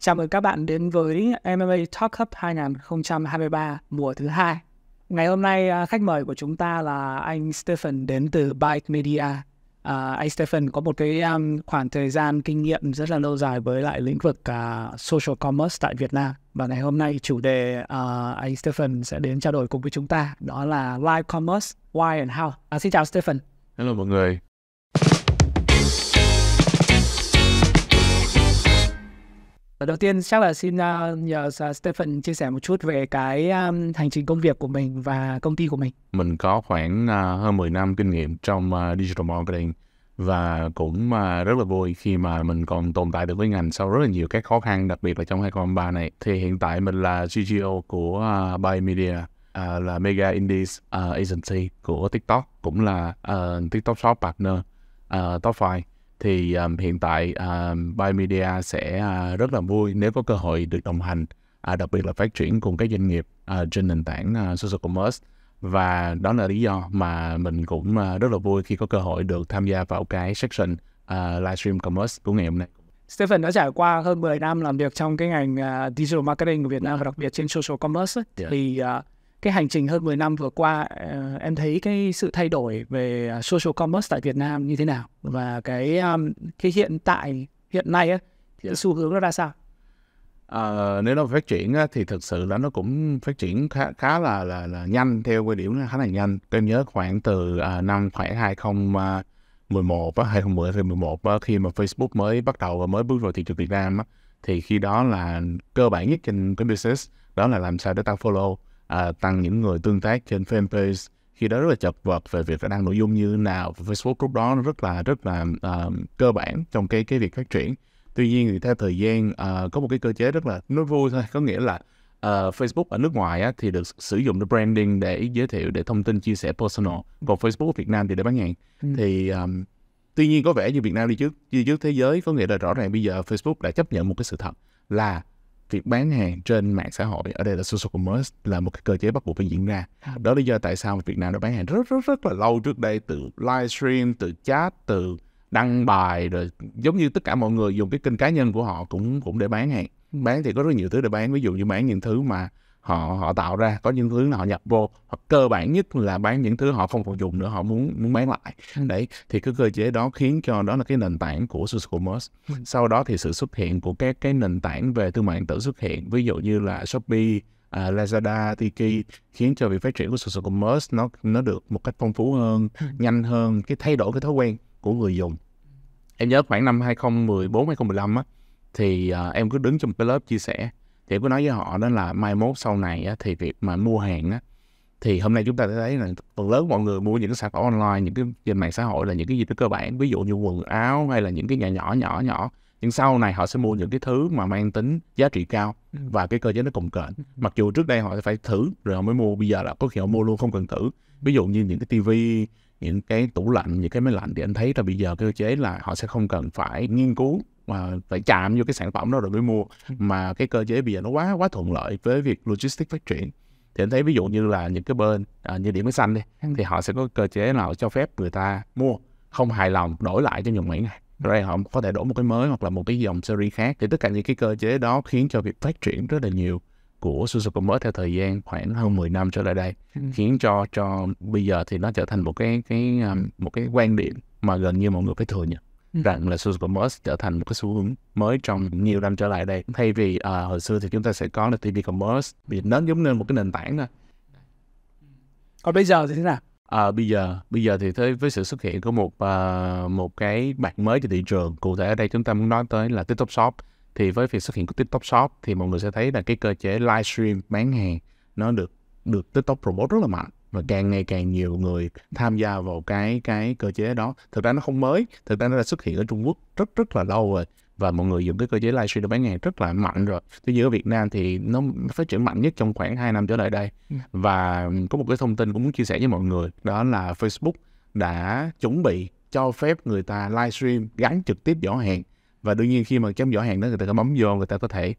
Chào mừng các bạn đến với MMA Talk Cup 2023 mùa thứ 2. Ngày hôm nay khách mời của chúng ta là anh Stephen đến từ Byte Media. Anh Stephen có một cái khoảng thời gian kinh nghiệm rất là lâu dài với lại lĩnh vực social commerce tại Việt Nam. Và ngày hôm nay chủ đề anh Stephen sẽ đến trao đổi cùng với chúng ta đó là live commerce, why and how. Xin chào Stephen. Hello mọi người. Đầu tiên chắc là xin nhờ Stephen chia sẻ một chút về cái hành trình công việc của mình và công ty của mình. Mình có khoảng hơn 10 năm kinh nghiệm trong digital marketing và cũng rất là vui khi mà mình còn tồn tại được với ngành sau rất là nhiều các khó khăn, đặc biệt là trong 2023 này. Thì hiện tại mình là CGO của Byte Media, là Mega Indies Agency của TikTok, cũng là TikTok Shop Partner Top 5. Thì hiện tại Byte Media sẽ rất là vui nếu có cơ hội được đồng hành, đặc biệt là phát triển cùng các doanh nghiệp trên nền tảng social commerce. Và đó là lý do mà mình cũng rất là vui khi có cơ hội được tham gia vào cái section livestream commerce của ngày hôm nay. Stephen đã trải qua hơn 10 năm làm việc trong cái ngành digital marketing của Việt Nam và đặc biệt trên social commerce. Thì cái hành trình hơn 10 năm vừa qua, em thấy cái sự thay đổi về social commerce tại Việt Nam như thế nào? Và cái hiện nay thì xu hướng nó ra sao? Nếu nó phát triển thì thực sự là nó cũng phát triển khá là nhanh, theo quan điểm khá là nhanh. Em nhớ khoảng từ năm khoảng 2011 2011 khi mà Facebook mới bắt đầu và mới bước vào thị trường Việt Nam thì khi đó là cơ bản nhất trên cái business đó là làm sao để tăng follow, tăng những người tương tác trên fanpage. Khi đó rất là chật vật về việc đăng nội dung như thế nào. Facebook lúc đó nó rất là cơ bản trong cái việc phát triển. Tuy nhiên thì theo thời gian có một cái cơ chế rất là nó vui thôi, có nghĩa là Facebook ở nước ngoài thì được sử dụng để branding, để giới thiệu, để thông tin chia sẻ personal. Còn Facebook ở Việt Nam thì để bán hàng. Thì tuy nhiên có vẻ như Việt Nam đi trước thế giới, có nghĩa là rõ ràng bây giờ Facebook đã chấp nhận một cái sự thật là việc bán hàng trên mạng xã hội, ở đây là social commerce, là một cái cơ chế bắt buộc phải diễn ra. Đó là lý do tại sao Việt Nam đã bán hàng rất là lâu trước đây, từ livestream, từ chat, từ đăng bài, rồi giống như tất cả mọi người dùng cái kênh cá nhân của họ cũng để bán hàng. Bán thì có rất nhiều thứ để bán, ví dụ như bán những thứ mà họ tạo ra, có những thứ họ nhập vô, hoặc cơ bản nhất là bán những thứ họ không còn dùng nữa, họ muốn bán lại. Đấy, thì cái cơ chế đó khiến cho đó là cái nền tảng của social commerce. Sau đó thì sự xuất hiện của các cái nền tảng về thương mại điện tử xuất hiện, ví dụ như là Shopee, Lazada, Tiki, khiến cho việc phát triển của social commerce nó được một cách phong phú hơn, nhanh hơn, cái thay đổi cái thói quen của người dùng. Em nhớ khoảng năm 2014, 2015 thì em cứ đứng trong một cái lớp chia sẻ, thì em cứ nói với họ đó là mai mốt sau này thì việc mà mua hàng thì hôm nay chúng ta thấy là phần lớn mọi người mua những cái sản phẩm online, những cái trên mạng xã hội là những cái gì đó cơ bản, ví dụ như quần áo hay là những cái nhà nhỏ. Nhưng sau này họ sẽ mua những cái thứ mà mang tính giá trị cao và cái cơ chế nó cồng kềnh. Mặc dù trước đây họ phải thử rồi họ mới mua, bây giờ là có khi họ mua luôn không cần thử. Ví dụ như những cái tivi, những cái tủ lạnh, những cái máy lạnh, thì anh thấy là bây giờ cơ chế là họ sẽ không cần phải nghiên cứu mà phải chạm vô cái sản phẩm đó rồi mới mua, mà cái cơ chế bây giờ nó quá thuận lợi với việc logistics phát triển. Thì anh thấy ví dụ như là những cái bên như Điện Máy Xanh đi, thì họ sẽ có cơ chế nào cho phép người ta mua không hài lòng đổi lại trong vòng 7 ngày, rồi họ có thể đổi một cái mới hoặc là một cái dòng series khác. Thì tất cả những cái cơ chế đó khiến cho việc phát triển rất là nhiều của social commerce theo thời gian khoảng hơn 10 năm trở lại đây, khiến cho bây giờ thì nó trở thành một cái quan điểm mà gần như mọi người phải thừa nhận rằng là social commerce trở thành một cái xu hướng mới trong nhiều năm trở lại đây. Thay vì hồi xưa thì chúng ta sẽ có là TV commerce, vì nó giống như một cái nền tảng thôi. Còn bây giờ thì thế nào? Bây giờ thì với sự xuất hiện của một cái bạn mới trên thị trường, cụ thể ở đây chúng ta muốn nói tới là TikTok Shop. Thì với việc xuất hiện của TikTok Shop thì mọi người sẽ thấy là cái cơ chế livestream bán hàng nó được TikTok promote rất là mạnh, và càng ngày càng nhiều người tham gia vào cái cơ chế đó. Thực ra nó không mới, thực ra nó đã xuất hiện ở Trung Quốc rất là lâu rồi, và mọi người dùng cái cơ chế livestream để bán hàng rất là mạnh rồi. Tuy nhiên ở Việt Nam thì nó phát triển mạnh nhất trong khoảng 2 năm trở lại đây. Và có một cái thông tin cũng muốn chia sẻ với mọi người, đó là Facebook đã chuẩn bị cho phép người ta livestream gắn trực tiếp giỏ hàng. Và đương nhiên khi mà chấm giỏ hàng đó, người ta có bấm vô, người ta có thể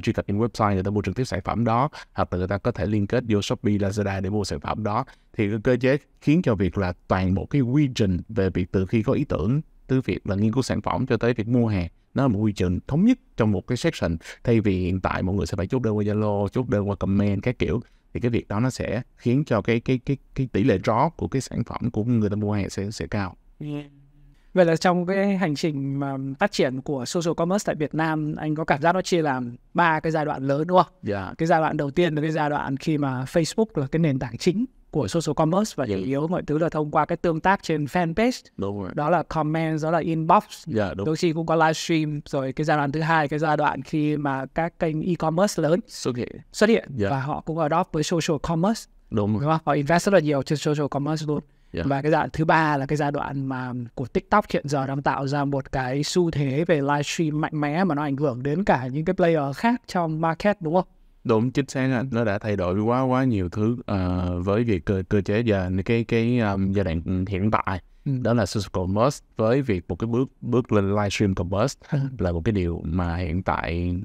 truy cập trên website, người ta mua trực tiếp sản phẩm đó, hoặc là người ta có thể liên kết vô Shopee, Lazada để mua sản phẩm đó. Thì cái cơ chế khiến cho việc là toàn bộ cái quy trình về việc từ khi có ý tưởng, từ việc là nghiên cứu sản phẩm cho tới việc mua hàng nó là một quy trình thống nhất trong một cái section, thay vì hiện tại mọi người sẽ phải chốt đơn qua Zalo, chốt đơn qua comment các kiểu. Thì cái việc đó nó sẽ khiến cho cái tỷ lệ drop của cái sản phẩm của người ta mua hàng sẽ cao. Vậy là trong cái hành trình mà phát triển của social commerce tại Việt Nam, anh có cảm giác nó chia làm 3 cái giai đoạn lớn đúng không? Yeah. Cái giai đoạn đầu tiên là cái giai đoạn khi mà Facebook là cái nền tảng chính của social commerce và chủ yếu mọi thứ là thông qua cái tương tác trên fanpage. Đúng rồi. Đó là comment, đó là inbox. Yeah, đúng. Đôi khi cũng có livestream. Rồi cái giai đoạn thứ hai, cái giai đoạn khi mà các kênh e-commerce lớn xuất hiện và họ cũng adopt với social commerce. Đúng không? Họ invest rất là nhiều trên social commerce luôn. Và cái giai đoạn thứ ba là cái giai đoạn mà của TikTok hiện giờ đang tạo ra một cái xu thế về livestream mạnh mẽ mà nó ảnh hưởng đến cả những cái player khác trong market, đúng không? Đúng, chính xác. Nó đã thay đổi quá nhiều thứ với việc cơ chế giờ cái giai đoạn hiện tại. Đó là social commerce với việc một cái bước lên livestream commerce là một cái điều mà hiện tại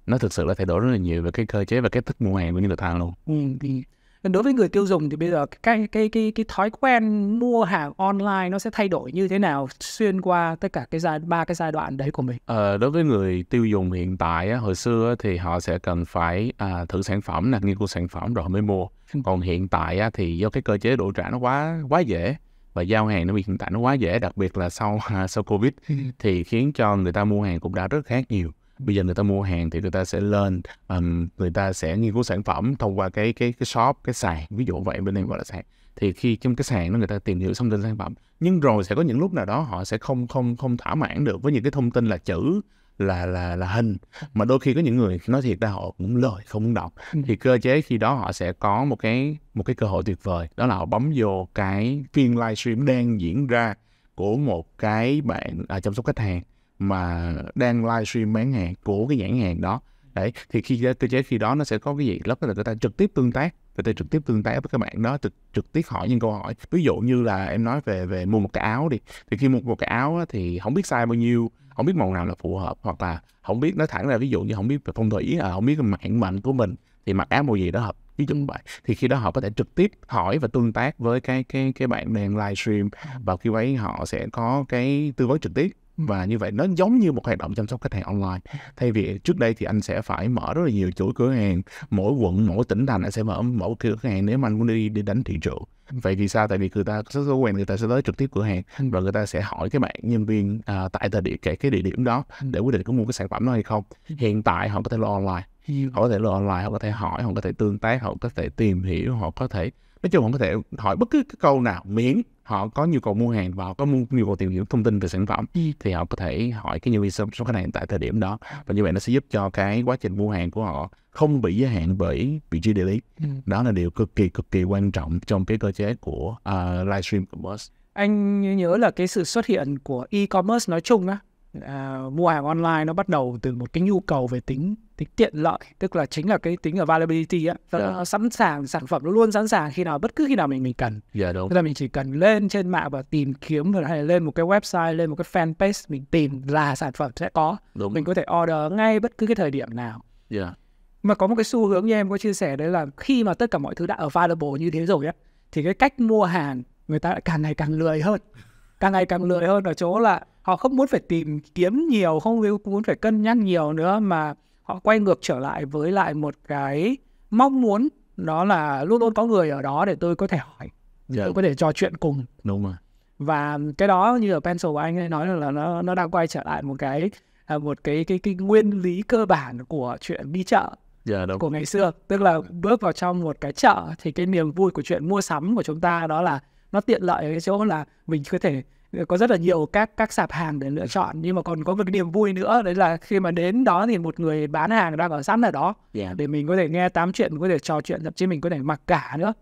nó thực sự là thay đổi rất là nhiều về cái cơ chế và cách thức mua hàng của những người thằng luôn. Thì đối với người tiêu dùng thì bây giờ cái thói quen mua hàng online nó sẽ thay đổi như thế nào xuyên qua tất cả ba cái giai đoạn đấy của mình? Đối với người tiêu dùng hiện tại hồi xưa thì họ sẽ cần phải thử sản phẩm, nghiên cứu sản phẩm rồi mới mua. Còn hiện tại thì do cái cơ chế đổi trả nó quá dễ và giao hàng nó hiện tại nó quá dễ, đặc biệt là sau Covid thì khiến cho người ta mua hàng cũng đã rất khác nhiều. Bây giờ người ta mua hàng thì người ta sẽ lên, người ta sẽ nghiên cứu sản phẩm thông qua cái shop, cái sàn, ví dụ vậy, bên em gọi là sàn. Thì khi trong cái sàn đó người ta tìm hiểu thông tin sản phẩm, nhưng rồi sẽ có những lúc nào đó họ sẽ không thỏa mãn được với những cái thông tin là chữ, là hình, mà đôi khi có những người nói thiệt ra họ cũng lười không muốn đọc. Thì cơ chế khi đó họ sẽ có một cái cơ hội tuyệt vời, đó là họ bấm vô cái phiên livestream đang diễn ra của một cái bạn chăm sóc khách hàng mà đang livestream bán hàng của cái nhãn hàng đó. Đấy, thì cơ chế khi đó nó sẽ có cái gì lớp là người ta trực tiếp tương tác với các bạn đó, trực tiếp hỏi những câu hỏi. Ví dụ như là em nói về mua một cái áo đi, thì khi mua một cái áo thì không biết size bao nhiêu, không biết màu nào là phù hợp, hoặc là không biết, nói thẳng ra ví dụ như không biết về phong thủy, không biết mạng mệnh của mình thì mặc áo màu gì đó hợp, ví dụ vậy. Thì khi đó họ có thể trực tiếp hỏi và tương tác với cái bạn đang livestream, và khi ấy họ sẽ có cái tư vấn trực tiếp. Và như vậy nó giống như một hoạt động chăm sóc khách hàng online. Thay vì trước đây thì anh sẽ phải mở rất là nhiều chuỗi cửa hàng, mỗi quận, mỗi tỉnh thành anh sẽ mở cửa hàng nếu mà anh muốn đi đánh thị trường. Vậy vì sao? Tại vì người ta có quen, người ta sẽ tới trực tiếp cửa hàng và người ta sẽ hỏi cái bạn nhân viên tại cái địa điểm đó để quyết định có mua cái sản phẩm đó hay không. Hiện tại họ có thể lo online, họ có thể hỏi, họ có thể tương tác, họ có thể tìm hiểu, họ có thể, nói chung họ có thể hỏi bất cứ cái câu nào, miễn họ có nhu cầu mua hàng và họ có nhu cầu tìm hiểu thông tin về sản phẩm thì họ có thể hỏi cái nhân viên số khách hàng tại thời điểm đó. Và như vậy nó sẽ giúp cho cái quá trình mua hàng của họ không bị giới hạn bởi vị trí địa lý. Đó là điều cực kỳ quan trọng trong cái cơ chế của livestream commerce. Anh nhớ là cái sự xuất hiện của e-commerce nói chung á, mua hàng online nó bắt đầu từ một cái nhu cầu về tính tiện lợi, tức là chính là cái tính availability á, nó sẵn sàng, sản phẩm nó luôn sẵn sàng bất cứ khi nào mình cần. Đúng. Tức là mình chỉ cần lên trên mạng và tìm kiếm, hay là lên một cái website, lên một cái fanpage, mình tìm là sản phẩm sẽ có. Đúng. Mình có thể order ngay bất cứ cái thời điểm nào. Mà có một cái xu hướng như em có chia sẻ đấy là khi mà tất cả mọi thứ đã available như thế rồi á, thì cái cách mua hàng người ta lại càng ngày càng lười hơn ở chỗ là họ không muốn phải tìm kiếm nhiều, không muốn phải cân nhắc nhiều nữa, mà họ quay ngược trở lại với lại một cái mong muốn, đó là luôn luôn có người ở đó để tôi có thể hỏi, tôi có thể trò chuyện cùng. Đúng rồi. Và cái đó như ở Pencil của anh ấy nói là nó đang quay trở lại một cái nguyên lý cơ bản của chuyện đi chợ của ngày xưa. Tức là bước vào trong một cái chợ thì cái niềm vui của chuyện mua sắm của chúng ta đó là nó tiện lợi ở cái chỗ là mình có thể có rất là nhiều các sạp hàng để lựa chọn, nhưng mà còn có một cái niềm vui nữa, đấy là khi mà đến đó thì một người bán hàng đang ở sẵn ở đó để mình có thể nghe tám chuyện, có thể trò chuyện, thậm chí mình có thể mặc cả nữa.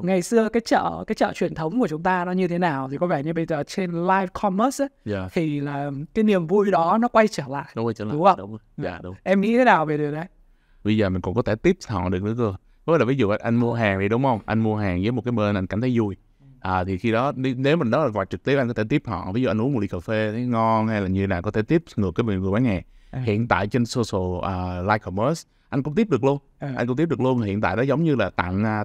Ngày xưa cái chợ truyền thống của chúng ta nó như thế nào thì có vẻ như bây giờ trên live commerce ấy, thì là cái niềm vui đó nó quay trở lại. Đúng không? Đúng. Em nghĩ thế nào về điều đấy? Bây giờ mình còn có thể tips họ được nữa cơ. Với là ví dụ anh mua hàng thì đúng không? Anh mua hàng với một cái bên anh cảm thấy vui. Thì khi đó nếu mình đó là quà trực tiếp, anh có thể tiếp họ. Ví dụ anh uống một ly cà phê thấy ngon hay là như nào, có thể tiếp ngược cái người bán hàng. Hiện tại trên social live commerce anh cũng tiếp được luôn. Anh cũng tiếp được luôn. Hiện tại nó giống như là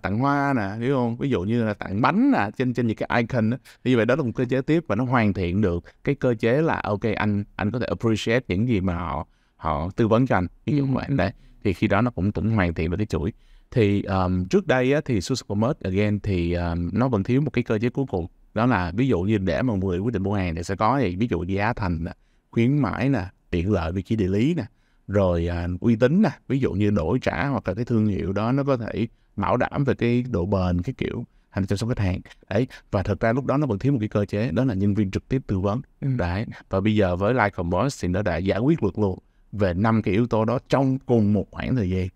tặng hoa nè, hiểu không? Ví dụ như là tặng bánh nè, trên những cái icon đó. Như vậy đó là một cơ chế tiếp và nó hoàn thiện được cái cơ chế là ok, anh có thể appreciate những gì mà họ tư vấn cho anh, ví dụ vậy đấy. Thì khi đó nó cũng hoàn thiện được cái chuỗi. Thì trước đây á, thì Supermart again thì nó vẫn thiếu một cái cơ chế cuối cùng, đó là ví dụ như để mà người quyết định mua hàng thì sẽ có gì, ví dụ giá thành nè, khuyến mãi nè, tiện lợi vị trí địa lý nè, rồi uy tín nè, ví dụ như đổi trả hoặc là cái thương hiệu đó nó có thể bảo đảm về cái độ bền, cái kiểu hành chăm sóc khách hàng đấy. Và thật ra lúc đó nó vẫn thiếu một cái cơ chế, đó là nhân viên trực tiếp tư vấn đấy. Và bây giờ với Live Commerce thì nó đã giải quyết được luôn về 5 cái yếu tố đó trong cùng một khoảng thời gian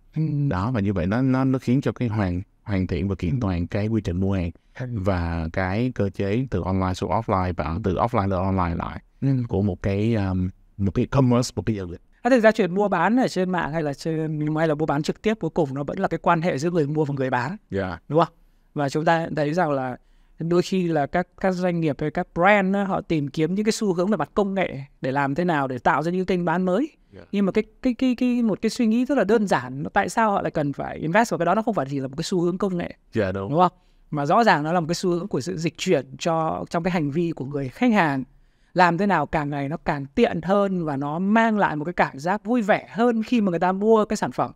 đó. Và như vậy nó khiến cho cái hoàn thiện và kiện toàn cái quy trình mua hàng và cái cơ chế từ online xuống offline và từ offline lên online lại của một cái commerce, một cái giao dịch. Thực ra chuyện mua bán ở trên mạng hay là mua bán trực tiếp, cuối cùng nó vẫn là cái quan hệ giữa người mua và người bán, đúng không? Và chúng ta thấy rằng là đôi khi là các doanh nghiệp hay các brand họ tìm kiếm những cái xu hướng về mặt công nghệ để làm thế nào để tạo ra những kênh bán mới. Nhưng mà một cái suy nghĩ rất là đơn giản, tại sao họ lại cần phải invest vào cái đó? Nó không phải chỉ là một cái xu hướng công nghệ, đúng không? Mà rõ ràng nó là một cái xu hướng của sự dịch chuyển trong cái hành vi của người khách hàng. Làm thế nào càng ngày nó càng tiện hơn và nó mang lại một cái cảm giác vui vẻ hơn khi mà người ta mua cái sản phẩm,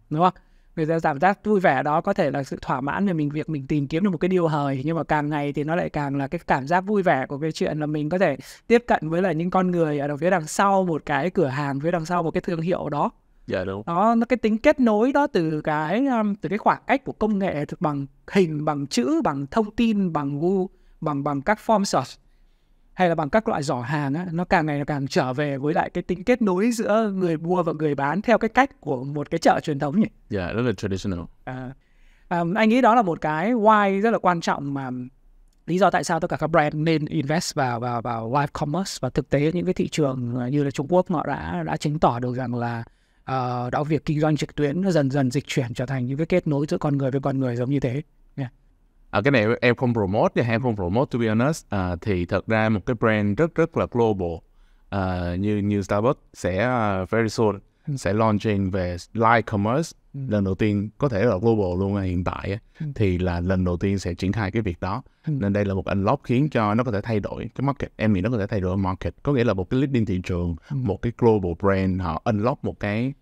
đúng không? Người ta cảm giác vui vẻ đó có thể là sự thỏa mãn về việc mình tìm kiếm được một cái điều hời, nhưng mà càng ngày thì nó lại càng là cái cảm giác vui vẻ của cái chuyện là mình có thể tiếp cận với lại những con người ở phía đằng sau một cái cửa hàng, phía đằng sau một cái thương hiệu đó. Đúng. Đó, nó cái tính kết nối đó từ cái khoảng cách của công nghệ bằng hình, bằng chữ, bằng thông tin, bằng các form search hay là bằng các loại giỏ hàng á, nó càng ngày nó càng trở về với lại cái tính kết nối giữa người mua và người bán theo cái cách của một cái chợ truyền thống nhỉ? Rất là traditional. Anh nghĩ đó là một cái why rất là quan trọng, mà lý do tại sao tất cả các brand nên invest vào live commerce. Và thực tế những cái thị trường như là Trung Quốc họ đã chứng tỏ được rằng là đó, việc kinh doanh trực tuyến nó dần dần dịch chuyển trở thành những cái kết nối giữa con người với con người giống như thế. Cái này em không promote, em không promote to be honest. Thì thật ra một cái brand rất là global như Starbucks sẽ very soon sẽ launching về live commerce lần đầu tiên, có thể là global luôn hiện tại thì là lần đầu tiên sẽ triển khai cái việc đó. Nên đây là một unlock khiến cho nó có thể thay đổi cái market. Em nghĩ nó có thể thay đổi market, có nghĩa là một cái leading thị trường, một cái global brand họ unlock một cái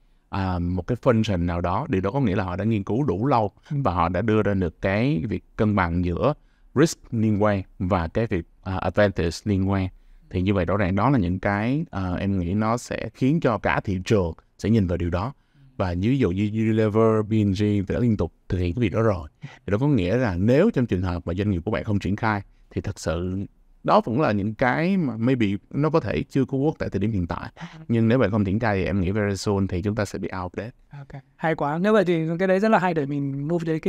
function nào đó. Điều đó có nghĩa là họ đã nghiên cứu đủ lâu và họ đã đưa ra được cái việc cân bằng giữa risk liên quan và cái việc advantage liên quan. Thì như vậy rõ ràng đó là những cái em nghĩ nó sẽ khiến cho cả thị trường sẽ nhìn vào điều đó. Và ví dụ như Unilever, P&G đã liên tục thực hiện cái việc đó rồi. Thì đó có nghĩa là nếu trong trường hợp mà doanh nghiệp của bạn không triển khai thì thật sự đó vẫn là những cái mà maybe nó có thể chưa có work tại thời điểm hiện tại. Nhưng nếu bạn không triển khai thì em nghĩ very soon thì chúng ta sẽ bị out of that. Hay quá. Nếu vậy thì cái đấy rất là hay để mình move đến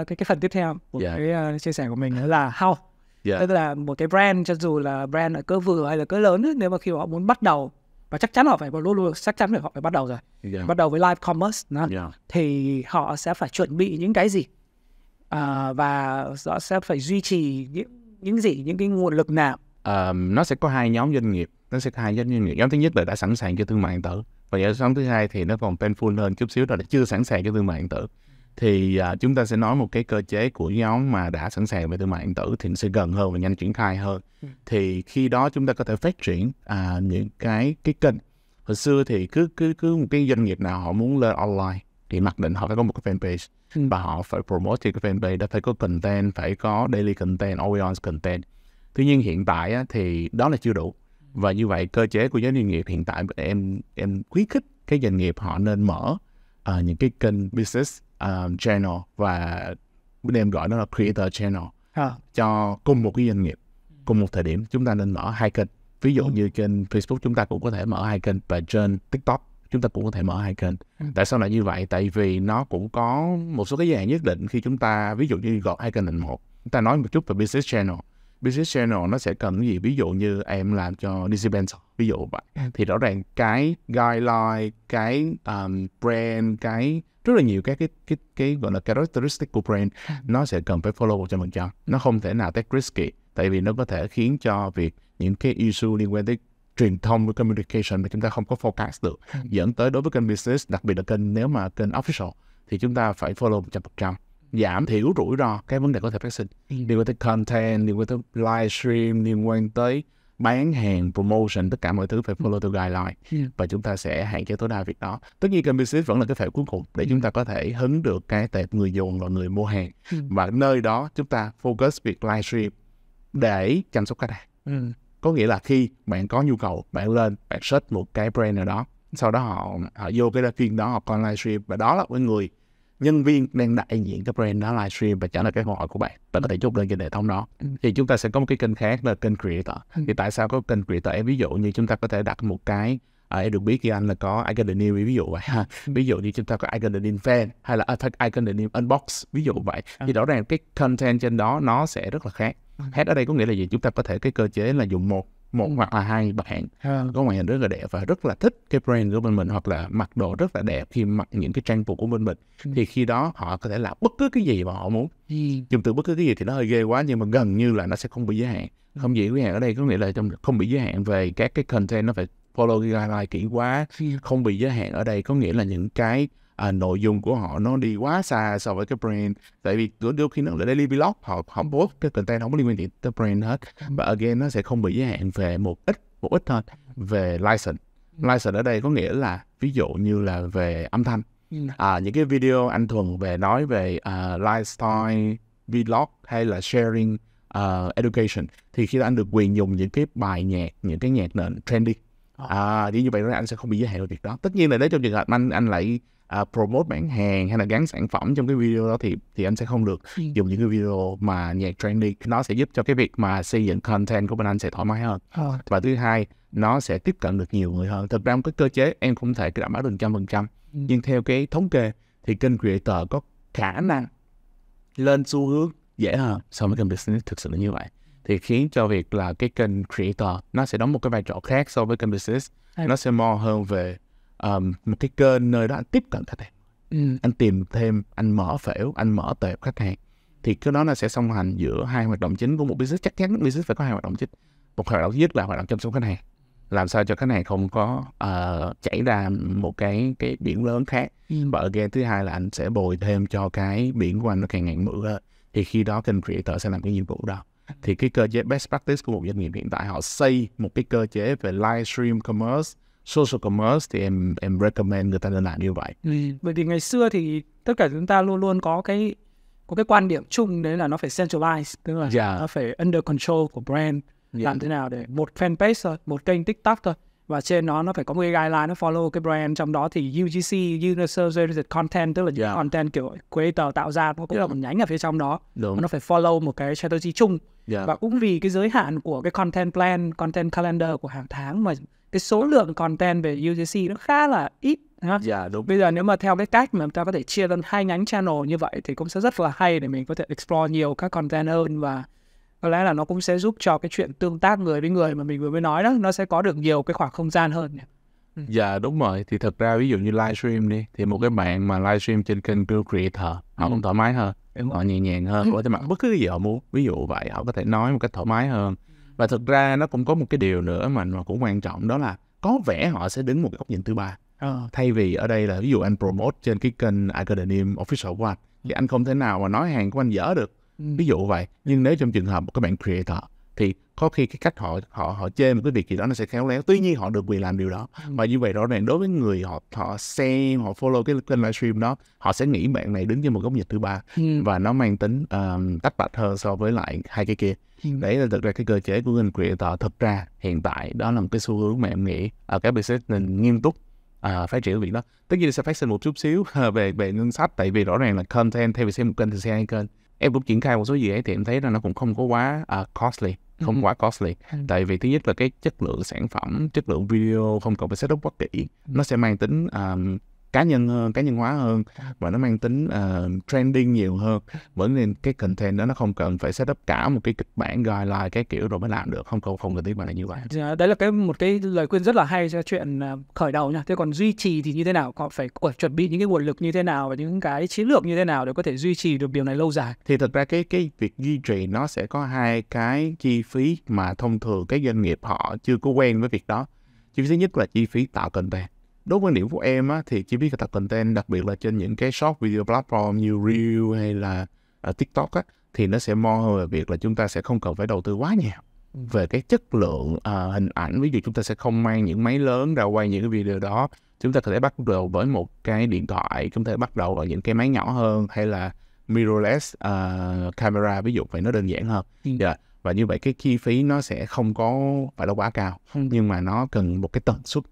cái phần tiếp theo của cái chia sẻ của mình, đó là how. Tức là một cái brand, cho dù là brand ở cỡ vừa hay là cỡ lớn, nếu mà khi họ muốn bắt đầu, và chắc chắn họ phải luôn chắc chắn họ phải bắt đầu rồi, bắt đầu với live commerce thì họ sẽ phải chuẩn bị những cái gì, và họ sẽ phải duy trì những gì, những cái nguồn lực nào? Nó sẽ có hai nhóm doanh nghiệp. Nhóm thứ nhất là đã sẵn sàng cho thương mại điện tử, và nhóm thứ hai thì nó còn painful hơn chút xíu, đó là chưa sẵn sàng cho thương mại điện tử. Thì chúng ta sẽ nói một cái cơ chế của nhóm mà đã sẵn sàng về thương mại điện tử thì nó sẽ gần hơn và nhanh triển khai hơn. Thì khi đó chúng ta có thể phát triển những cái kênh. Hồi xưa thì cứ một cái doanh nghiệp nào họ muốn lên online thì mặc định họ phải có một cái fanpage và họ phải promote trên cái fanpage đó, phải có content, phải có daily content, always on content. Tuy nhiên hiện tại thì đó là chưa đủ. Và như vậy cơ chế của doanh nghiệp hiện tại em khuyến khích cái doanh nghiệp họ nên mở những cái kênh business channel, và em gọi nó là creator channel cho cùng một cái doanh nghiệp. Cùng một thời điểm chúng ta nên mở hai kênh. Ví dụ như trên Facebook chúng ta cũng có thể mở hai kênh, và trên TikTok chúng ta cũng có thể mở hai kênh. Tại sao lại như vậy? Tại vì nó cũng có một số cái giới hạn nhất định khi chúng ta ví dụ như gọt hai kênh thành một. Chúng ta nói một chút về business channel. Business channel nó sẽ cần cái gì? Ví dụ như em làm cho dispenser, ví dụ vậy. Thì rõ ràng cái guideline, cái brand, cái rất là nhiều các cái gọi là characteristic của brand nó sẽ cần phải follow 100%. Nó không thể nào take risky, tại vì nó có thể khiến cho việc những cái issue liên quan tới truyền thông với communication mà chúng ta không có forecast được, dẫn tới đối với kênh business, đặc biệt là kênh nếu mà kênh official thì chúng ta phải follow 100%, giảm thiểu rủi ro cái vấn đề có thể phát sinh liên quan tới content, liên quan tới livestream, liên quan tới bán hàng, promotion, tất cả mọi thứ phải follow theo guideline và chúng ta sẽ hạn chế tối đa việc đó. Tất nhiên kênh business vẫn là cái phễu cuối cùng để chúng ta có thể hứng được cái tệp người dùng và người mua hàng và nơi đó chúng ta focus việc livestream để chăm sóc khách hàng. Có nghĩa là khi bạn có nhu cầu, bạn lên, bạn search một cái brand nào đó, sau đó họ vô cái phiên đó họ coi livestream và đó là cái người nhân viên đang đại diện cái brand đó livestream và trả lời cái câu hỏi của bạn. Bạn có thể chốt đơn trên hệ thống đó. Thì chúng ta sẽ có một cái kênh khác là kênh creator. Thì tại sao có kênh creator? Ví dụ như chúng ta có thể đặt một cái em được biết khi anh là có I Got The News, ví dụ vậy ha. Ví dụ như chúng ta có I Got The News fan hay là I Got The News unbox, ví dụ vậy. Thì rõ ràng cái content trên đó nó sẽ rất là khác. Khác ở đây có nghĩa là gì? Chúng ta có thể cái cơ chế là dùng một hoặc là hai bạn có ngoại hình rất là đẹp và rất là thích cái brand của bên mình, hoặc là mặc đồ rất là đẹp khi mặc những cái trang phục của bên mình, thì khi đó họ có thể làm bất cứ cái gì mà họ muốn. Dùng từ bất cứ cái gì thì nó hơi ghê quá, nhưng mà gần như là nó sẽ không bị giới hạn. Không bị giới hạn ở đây có nghĩa là không bị giới hạn về các cái content nó phải follow cái guideline kỹ quá. Không bị giới hạn ở đây có nghĩa là những cái nội dung của họ nó đi quá xa so với cái brand. Tại vì đôi khi nó là daily vlog, họ post cái content không có liên quan gì tới brand hết. Và again nó sẽ không bị giới hạn về một ít thôi về license. License ở đây có nghĩa là ví dụ như là về âm thanh, những cái video anh Thuần về nói về lifestyle vlog hay là sharing education, thì khi anh được quyền dùng những cái bài nhạc, những cái nhạc nền trendy, thì như vậy đó anh sẽ không bị giới hạn về việc đó. Tất nhiên là nếu trong trường hợp anh lại promote bán hàng hay là gắn sản phẩm trong cái video đó thì anh sẽ không được dùng những cái video mà nhạc trendy. Nó sẽ giúp cho cái việc mà xây dựng content của bên anh sẽ thoải mái hơn. Và thứ hai, nó sẽ tiếp cận được nhiều người hơn. Thực ra cái cơ chế em không thể đảm bảo được 100%, nhưng theo cái thống kê thì kênh creator có khả năng lên xu hướng dễ hơn so với kênh business, thực sự là như vậy. Thì khiến cho việc là cái kênh creator nó sẽ đóng một cái vai trò khác so với kênh business. Nó sẽ more hơn về một cái kênh nơi đó anh tiếp cận khách hàng, anh tìm thêm, anh mở phễu, anh mở tệp khách hàng. Thì cái đó nó sẽ song hành giữa hai hoạt động chính của một business. Chắc chắn business phải có hai hoạt động chính. Một hoạt động thứ nhất là hoạt động chăm sóc khách hàng, làm sao cho khách hàng không có chảy ra một cái biển lớn khác. Và again thứ hai là anh sẽ bồi thêm cho cái biển của anh nó càng ngàn mự hơn. Thì khi đó kênh creator sẽ làm cái nhiệm vụ đó. Thì cái cơ chế best practice của một doanh nghiệp hiện tại, họ xây một cái cơ chế về livestream commerce, social commerce, thì em recommend người ta nên làm như vậy. Bởi vì ngày xưa thì tất cả chúng ta luôn luôn có cái quan điểm chung đấy là nó phải centralize, tức là nó phải under control của brand. Làm thế nào để một fanpage thôi, một kênh TikTok thôi, và trên nó phải có một cái guideline, nó follow cái brand. Trong đó thì UGC, User Generated Content, tức là những content kiểu creator tạo ra, nó cũng là một nhánh ở phía trong đó. Nó phải follow một cái strategy chung. Và cũng vì cái giới hạn của cái content plan, content calendar của hàng tháng, mà cái số lượng content về UGC nó khá là ít. Bây giờ nếu mà theo cái cách mà ta có thể chia lên hai nhánh channel như vậy thì cũng sẽ rất là hay để mình có thể explore nhiều các content hơn, và có lẽ là nó cũng sẽ giúp cho cái chuyện tương tác người với người mà mình vừa mới nói đó, nó sẽ có được nhiều cái khoảng không gian hơn. Dạ đúng rồi. Thì thật ra ví dụ như livestream đi, thì một cái bạn mà livestream trên kênh creator, họ cũng thoải mái hơn, họ nhẹ nhàng hơn, có thể mặc bất cứ cái gì họ muốn, ví dụ vậy, họ có thể nói một cách thoải mái hơn. Và thực ra nó cũng có một cái điều nữa mà cũng quan trọng, đó là có vẻ họ sẽ đứng một cái góc nhìn thứ ba. Thay vì ở đây là ví dụ anh promote trên cái kênh I Got The News official của anh, thì anh không thể nào mà nói hàng của anh dở được, ví dụ vậy. Nhưng nếu trong trường hợp một cái bạn creator thì có khi cái cách họ chê một cái việc gì đó nó sẽ khéo léo, tuy nhiên họ được quyền làm điều đó. Và như vậy rõ ràng đối với người họ xem, họ follow cái kênh livestream đó, họ sẽ nghĩ bạn này đứng trên một góc nhìn thứ ba, và nó mang tính tách bạch hơn so với lại hai cái kia. Đấy là thực ra cái cơ chế của kênh creator. Thực ra hiện tại đó là một cái xu hướng mà em nghĩ các business nên nghiêm túc phát triển cái việc đó. Tất nhiên sẽ phát sinh một chút xíu về ngân sách, tại vì rõ ràng là content thay vì xem một kênh thì xem hai kênh. Em cũng triển khai một số dự án thì em thấy là nó cũng không có quá costly, không quá costly. Tại vì thứ nhất là cái chất lượng sản phẩm, chất lượng video không cần phải setup quá kỹ, nó sẽ mang tính cá nhân hóa hơn, và nó mang tính trending nhiều hơn. Bởi nên cái content đó nó không cần phải set up cả một cái kịch bản guideline cái kiểu rồi mới làm được, không cần thiết bạn là như vậy. Đấy là một cái lời khuyên rất là hay cho chuyện khởi đầu nha. Thế còn duy trì thì như thế nào? Họ phải chuẩn bị những cái nguồn lực như thế nào và những cái chiến lược như thế nào để có thể duy trì được điều này lâu dài? Thì thực ra cái việc duy trì nó sẽ có hai cái chi phí mà thông thường các doanh nghiệp họ chưa có quen với việc đó. Chi phí thứ nhất là chi phí tạo content. Đối với điểm của em á, thì chi phí tạo content, đặc biệt là trên những cái short video platform như Reel hay là TikTok á, thì nó sẽ more hơn về việc là chúng ta sẽ không cần phải đầu tư quá nhiều về cái chất lượng hình ảnh. Ví dụ chúng ta sẽ không mang những máy lớn ra quay những cái video đó. Chúng ta có thể bắt đầu với một cái điện thoại, chúng ta bắt đầu ở những cái máy nhỏ hơn, hay là mirrorless camera, ví dụ vậy, nó đơn giản hơn. Và như vậy cái chi phí nó sẽ không có phải là quá cao, nhưng mà nó cần một cái tần suất.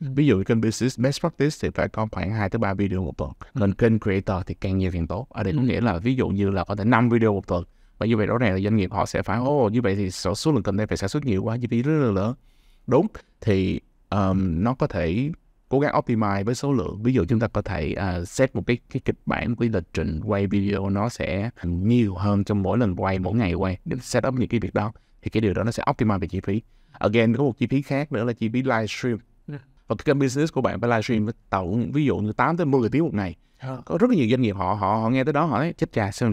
Ví dụ kênh business best practice thì phải có khoảng 2-3 video một tuần. Còn kênh creator thì càng nhiều càng tốt. Ở đây có nghĩa là ví dụ như là có thể 5 video một tuần. Và như vậy rõ ràng là doanh nghiệp họ sẽ phải như vậy thì số lượng content phải sản xuất nhiều quá, chi phí rất là lớn. Đúng, thì nó có thể cố gắng optimize với số lượng. Ví dụ chúng ta có thể set một cái kịch bản, cái lịch trình quay video nó sẽ nhiều hơn trong mỗi lần quay, mỗi ngày quay, để set up những cái việc đó. Thì cái điều đó nó sẽ optimize về chi phí. Again, có một chi phí khác nữa là chi phí livestream. Và cái kênh business của bạn phải livestream tổng ví dụ như 8-10 tiếng một ngày. Có rất nhiều doanh nghiệp họ nghe tới đó họ nói chết chà, sao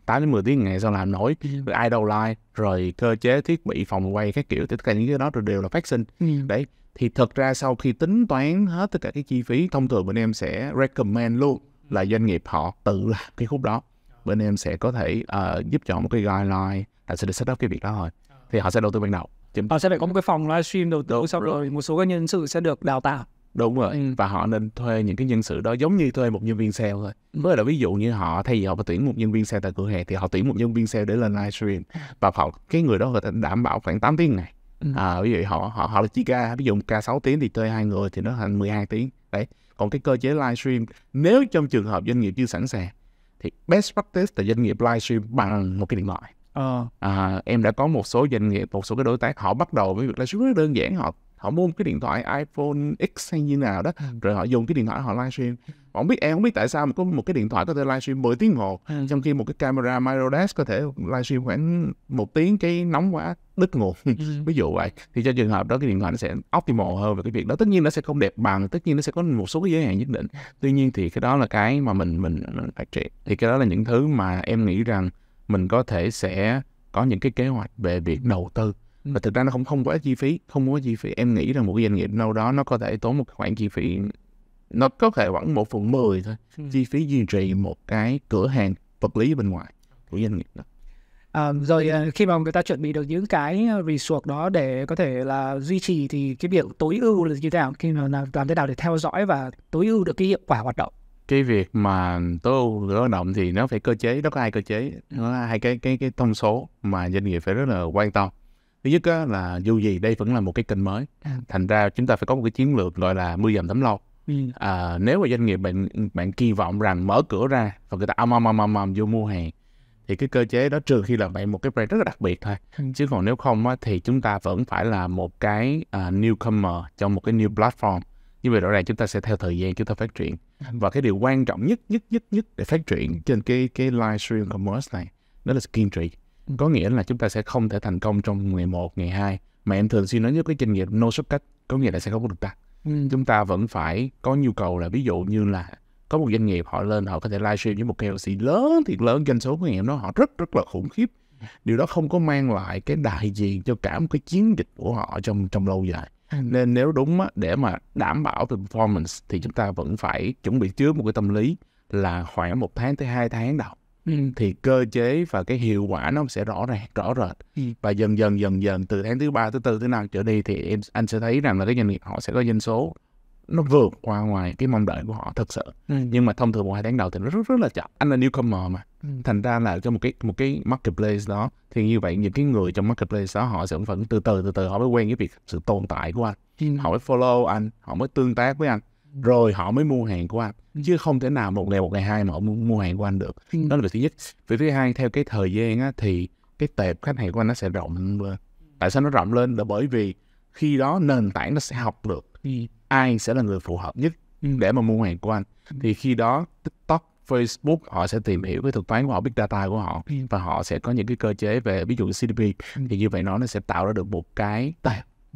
8-10 tiếng một ngày sao làm nổi, rồi idle live, rồi cơ chế thiết bị phòng quay các kiểu, tất cả những cái đó rồi đều là phát sinh. Đấy, thì thật ra sau khi tính toán hết tất cả cái chi phí, thông thường bên em sẽ recommend luôn là doanh nghiệp họ tự làm cái khúc đó. Bên em sẽ có thể giúp chọn một cái guideline là sẽ set up cái việc đó thôi. Thì họ sẽ đầu tư ban đầu. Họ sẽ phải có một cái phòng livestream đầu tư, sau rồi một số các nhân sự sẽ được đào tạo. Đúng rồi, và họ nên thuê những cái nhân sự đó giống như thuê một nhân viên sale thôi. Với là ví dụ như họ thay vì họ phải tuyển một nhân viên sale tại cửa hàng thì họ tuyển một nhân viên sale để lên livestream, và cái người đó có thể đảm bảo khoảng 8 tiếng ngày. Ví dụ họ là chia ca, ví dụ một ca 6 tiếng thì thuê 2 người thì nó thành 12 tiếng. Đấy. Còn cái cơ chế livestream, nếu trong trường hợp doanh nghiệp chưa sẵn sàng thì best practice là doanh nghiệp livestream bằng một cái điện thoại. Em đã có một số doanh nghiệp, một số cái đối tác họ bắt đầu với việc livestream rất đơn giản. Họ mua một cái điện thoại iPhone X hay như nào đó, rồi họ dùng cái điện thoại họ livestream. Em không biết tại sao mà có một cái điện thoại có thể livestream 10 tiếng một, trong khi một cái camera mirrorless có thể livestream khoảng 1 tiếng, cái nóng quá đứt nguồn. Ví dụ vậy, thì cho trường hợp đó cái điện thoại nó sẽ optimal hơn về cái việc đó. Tất nhiên nó sẽ không đẹp bằng, tất nhiên nó sẽ có một số cái giới hạn nhất định. Tuy nhiên thì cái đó là cái mà mình phát triển. Thì cái đó là những thứ mà em nghĩ rằng mình có thể sẽ có những cái kế hoạch về việc đầu tư. Và thực ra nó không có chi phí. Em nghĩ rằng một cái doanh nghiệp nào đó nó có thể tốn một khoản chi phí, nó có thể khoảng 1/10 thôi chi phí duy trì một cái cửa hàng vật lý bên ngoài của doanh nghiệp đó. Rồi khi mà người ta chuẩn bị được những cái resource đó để có thể là duy trì, thì cái việc tối ưu là như thế nào, khi mà làm thế nào để theo dõi và tối ưu được cái hiệu quả hoạt động? Cái việc mà tối ưu hoạt động thì nó phải cơ chế, nó có hai cơ chế, nó hai cái thông số mà doanh nghiệp phải rất là quan tâm. Thứ nhất á, là dù gì đây vẫn là một cái kênh mới, thành ra chúng ta phải có một cái chiến lược gọi là mưa dầm thấm lâu. Nếu mà doanh nghiệp bạn kỳ vọng rằng mở cửa ra và người ta vô mua hàng, thì cái cơ chế đó trừ khi là bạn một cái brand rất là đặc biệt thôi, chứ còn nếu không á, thì chúng ta vẫn phải là một cái newcomer trong một cái new platform. Như vậy rõ ràng chúng ta sẽ theo thời gian chúng ta phát triển. Và cái điều quan trọng nhất để phát triển trên cái livestream commerce này, đó là kiên trì. Có nghĩa là chúng ta sẽ không thể thành công trong ngày 1, ngày 2, mà em thường xuyên nói với cái doanh nghiệp no shortcut, có nghĩa là sẽ không có được tăng. Chúng ta vẫn phải có nhu cầu là ví dụ như là có một doanh nghiệp họ lên, họ có thể livestream với một KOC lớn, thiệt lớn, doanh số của ngày đó họ rất là khủng khiếp. Điều đó không có mang lại cái đại diện cho cả một cái chiến dịch của họ trong lâu dài. Nên nếu đúng á, để mà đảm bảo về performance thì chúng ta vẫn phải chuẩn bị trước một cái tâm lý là khoảng 1 tháng tới 2 tháng đầu. Thì cơ chế và cái hiệu quả nó sẽ rõ rệt. Và dần dần từ tháng thứ 3, thứ 4, thứ 5 trở đi thì anh sẽ thấy rằng là cái doanh nghiệp họ sẽ có doanh số nó vượt qua ngoài cái mong đợi của họ thật sự. Nhưng mà thông thường 1-2 tháng đầu thì nó rất là chậm. Anh là newcomer mà. Thành ra là trong một cái marketplace đó, thì như vậy những cái người trong marketplace đó họ sẽ vẫn từ từ họ mới quen với việc sự tồn tại của anh. Họ mới follow anh, họ mới tương tác với anh, rồi họ mới mua hàng của anh. Chứ không thể nào một ngày 2 mà họ mua hàng của anh được. Đó là việc thứ nhất. Việc thứ hai, theo cái thời gian á, thì cái tệp khách hàng của anh nó sẽ rộng lên. Tại sao nó rộng lên? Là bởi vì khi đó nền tảng nó sẽ học được ai sẽ là người phù hợp nhất để mà mua hàng của anh. Thì khi đó TikTok, Facebook họ sẽ tìm hiểu cái thuật toán của họ, big data của họ, và họ sẽ có những cái cơ chế về ví dụ CDP. Thì như vậy nó sẽ tạo ra được một cái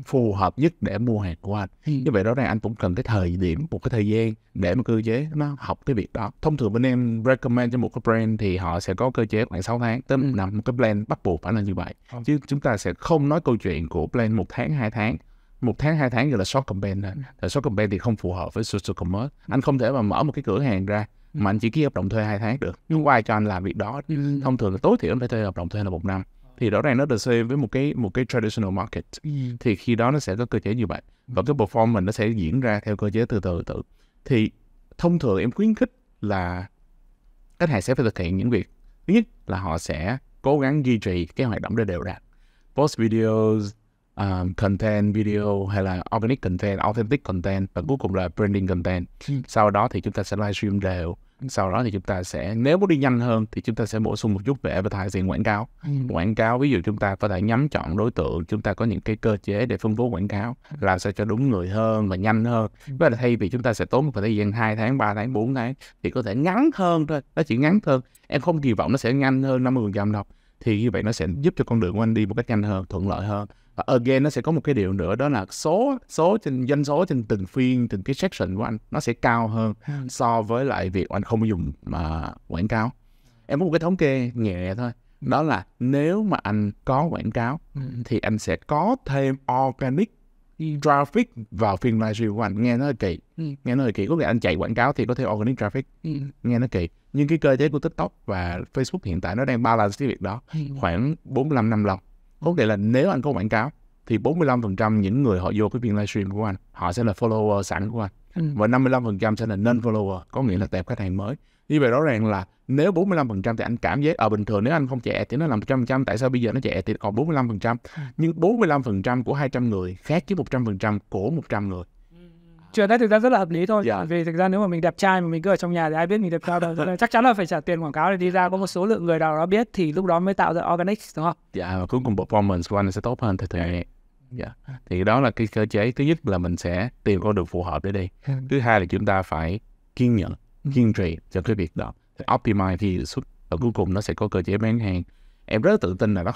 phù hợp nhất để mua hàng của anh. Như vậy đó là anh cũng cần cái thời điểm, một cái thời gian để mà cơ chế nó học cái việc đó. Thông thường bên em recommend cho một cái brand thì họ sẽ có cơ chế khoảng 6 tháng tới 1 năm, một cái plan bắt buộc phải là như vậy. Chứ chúng ta sẽ không nói câu chuyện của plan 1 tháng 2 tháng. 1 tháng 2 tháng gọi là short campaign thôi. Short campaign thì không phù hợp với social commerce. Anh không thể mà mở một cái cửa hàng ra mà anh chỉ ký hợp đồng thuê 2 tháng được. Nhưng ai cho anh làm việc đó. Thông thường tối thiểu anh phải thuê hợp đồng thuê là 1 năm. Thì rõ ràng nó được xây với một cái traditional market. Thì khi đó nó sẽ có cơ chế như vậy. Và cái performance nó sẽ diễn ra theo cơ chế từ từ. Thì thông thường em khuyến khích là khách hàng sẽ phải thực hiện những việc. Thứ nhất là họ sẽ cố gắng duy trì cái hoạt động đó đều đặn. Post videos, content video hay là organic content, authentic content, và cuối cùng là branding content. Sau đó thì chúng ta sẽ livestream đều. Sau đó thì chúng ta sẽ, nếu muốn đi nhanh hơn thì chúng ta sẽ bổ sung một chút về advertising, quảng cáo. Quảng cáo ví dụ chúng ta có thể nhắm chọn đối tượng, chúng ta có những cái cơ chế để phân bố quảng cáo làm sao cho đúng người hơn và nhanh hơn. Với là thay vì chúng ta sẽ tốn một thời gian 2 tháng, 3 tháng, 4 tháng thì có thể ngắn hơn thôi. Nó chỉ ngắn hơn. Em không kỳ vọng nó sẽ nhanh hơn 50% đâu. Thì như vậy nó sẽ giúp cho con đường của anh đi một cách nhanh hơn, thuận lợi hơn. Và again nó sẽ có một cái điều nữa, đó là doanh số trên từng phiên, từng cái section của anh nó sẽ cao hơn so với lại việc anh không dùng quảng cáo. Em có một cái thống kê nhẹ thôi, đó là nếu mà anh có quảng cáo thì anh sẽ có thêm organic traffic vào phiên livestream của anh. Nghe nó hơi kỳ, có nghĩa anh chạy quảng cáo thì có thêm organic traffic. Nghe nó kỳ, nhưng cái cơ chế của TikTok và Facebook hiện tại nó đang balance cái việc đó khoảng 45-55. Có nghĩa là nếu anh có quảng cáo thì 45% những người họ vô cái phiên livestream của anh họ sẽ là follower sẵn của anh, và 55% sẽ là non-follower, có nghĩa là tệp khách hàng mới. Như vậy rõ ràng là nếu 45% thì anh cảm giác bình thường nếu anh không chạy thì nó là 100%, tại sao bây giờ nó chạy thì còn 45%? Nhưng 45% của 200 người khác với 100% của 100 người. Chuyện đấy thực ra rất là hợp lý thôi. Vì thực ra nếu mà mình đẹp trai mà mình cứ ở trong nhà thì ai biết mình đẹp trai đâu. Chắc chắn là phải trả tiền quảng cáo để đi ra có một số lượng người nào đó biết thì lúc đó mới tạo ra organic, đúng không? Và cuối cùng performance của anh sẽ tốt hơn từ từ. Thì đó là cái cơ chế. Thứ nhất là mình sẽ tìm con đường phù hợp để đi. Thứ hai là chúng ta phải kiên nhẫn, kiên trì cho cái việc đó. Optimize thì xuất, và cuối cùng nó sẽ có cơ chế bán hàng. Em rất tự tin là nó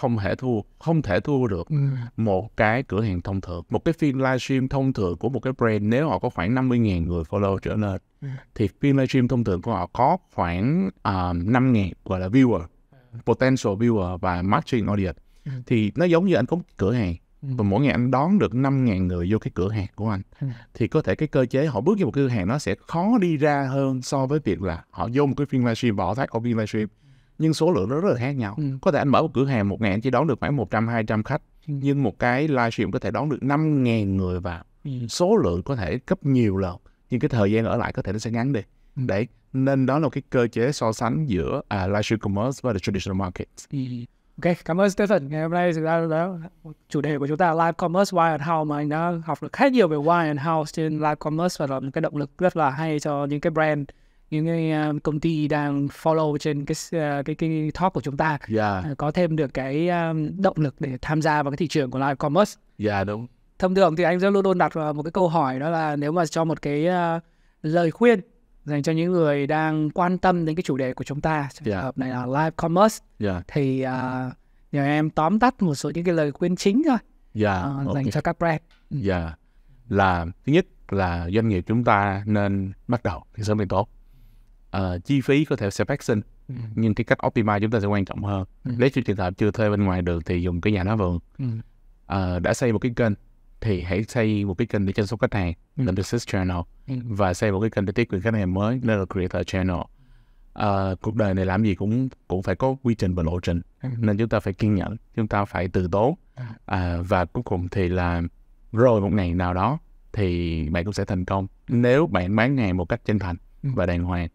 không thể thua được một cái cửa hàng thông thường. Một cái phiên livestream thông thường của một cái brand nếu họ có khoảng 50.000 người follow trở lên thì phiên livestream thông thường của họ có khoảng 5.000 gọi là viewer, potential viewer và marketing audience. Thì nó giống như anh có một cửa hàng và mỗi ngày anh đón được 5.000 người vô cái cửa hàng của anh, thì có thể cái cơ chế họ bước vô một cái cửa hàng nó sẽ khó đi ra hơn so với việc là họ vô một cái phiên livestream và họ tag ở phiên livestream. Nhưng số lượng nó rất là khác nhau. Có thể anh mở một cửa hàng 1 ngày anh chỉ đón được khoảng 100-200 khách, nhưng một cái livestream có thể đón được 5.000 người vào. Số lượng có thể gấp nhiều lần, nhưng cái thời gian ở lại có thể nó sẽ ngắn đi. Đấy, nên đó là cái cơ chế so sánh giữa livestream commerce và the traditional market. Ok, cảm ơn Stephen. Ngày hôm nay thực ra đó chủ đề của chúng ta là live commerce why and how, mà anh đã học được khá nhiều về why and how trên live commerce, và là một cái động lực rất là hay cho những cái brand, những cái công ty đang follow trên cái talk của chúng ta có thêm được cái động lực để tham gia vào cái thị trường của live commerce. Đúng. Thông thường thì anh sẽ luôn luôn đặt một cái câu hỏi, đó là nếu mà cho một cái lời khuyên dành cho những người đang quan tâm đến cái chủ đề của chúng ta, trong trường hợp này là live commerce, thì nhờ em tóm tắt một số những cái lời khuyên chính thôi dành cho các brand. Là thứ nhất là doanh nghiệp chúng ta nên bắt đầu thì sớm thì tốt. Chi phí có thể sẽ phát sinh, nhưng cái cách optimize chúng ta sẽ quan trọng hơn. Nếu trường hợp chưa thuê bên ngoài được thì dùng cái nhà đá vườn. Đã xây một cái kênh thì hãy xây một cái kênh để chăm sóc khách hàng, là business channel, và xây một cái kênh để tiếp cận khách hàng mới, nên là creator channel. Cuộc đời này làm gì cũng phải có quy trình và lộ trình, nên chúng ta phải kiên nhẫn, chúng ta phải từ tốn, và cuối cùng thì là rồi một ngày nào đó thì bạn cũng sẽ thành công nếu bạn bán hàng một cách chân thành và đàng hoàng.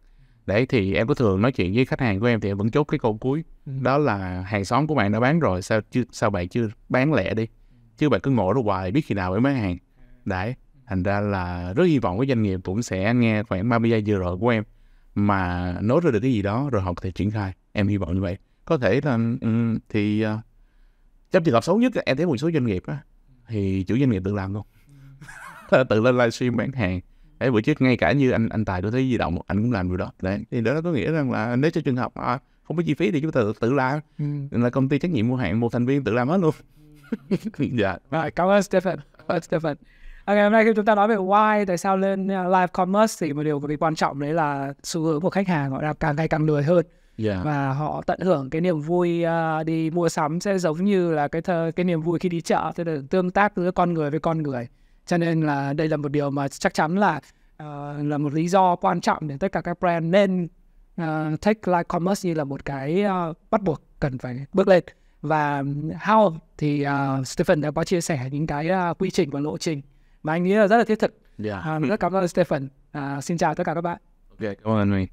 Đấy, thì em có thường nói chuyện với khách hàng của em thì em vẫn chốt cái câu cuối, đó là hàng xóm của bạn đã bán rồi, sao bạn chưa bán lẹ đi, chứ bạn cứ ngồi đó hoài biết khi nào mới bán hàng. Đấy, thành ra là rất hy vọng cái doanh nghiệp cũng sẽ nghe khoảng 30 giây vừa rồi của em mà nói ra được cái gì đó rồi họ có thể triển khai. Em hy vọng như vậy. Có thể là thì trong trường hợp xấu nhất em thấy một số doanh nghiệp á, thì chủ doanh nghiệp tự làm luôn. Tự lên livestream bán hàng, Đấy, bữa trước ngay cả như anh Tài tôi thấy di động anh cũng làm điều đó. Đấy, thì đó có nghĩa rằng là nếu cho trường hợp không có chi phí thì chúng ta tự làm, là công ty trách nhiệm hữu hạn một thành viên tự làm hết luôn. Dạ. Rồi, cảm ơn Stephen. Ngày hôm nay khi chúng ta nói về why, tại sao lên live commerce, thì một điều cực kỳ quan trọng đấy là xu hướng của khách hàng họ đang càng ngày càng lười hơn. Và họ tận hưởng cái niềm vui đi mua sắm sẽ giống như là cái niềm vui khi đi chợ, tức là tương tác giữa con người với con người. Cho nên là đây là một điều mà chắc chắn là một lý do quan trọng để tất cả các brand nên take live commerce như là một cái bắt buộc cần phải bước lên. Và how thì Stephen đã có chia sẻ những cái quy trình và lộ trình mà anh nghĩ là rất là thiết thực. Rất cảm ơn Stephen. Xin chào tất cả các bạn. Ok, cảm ơn anh.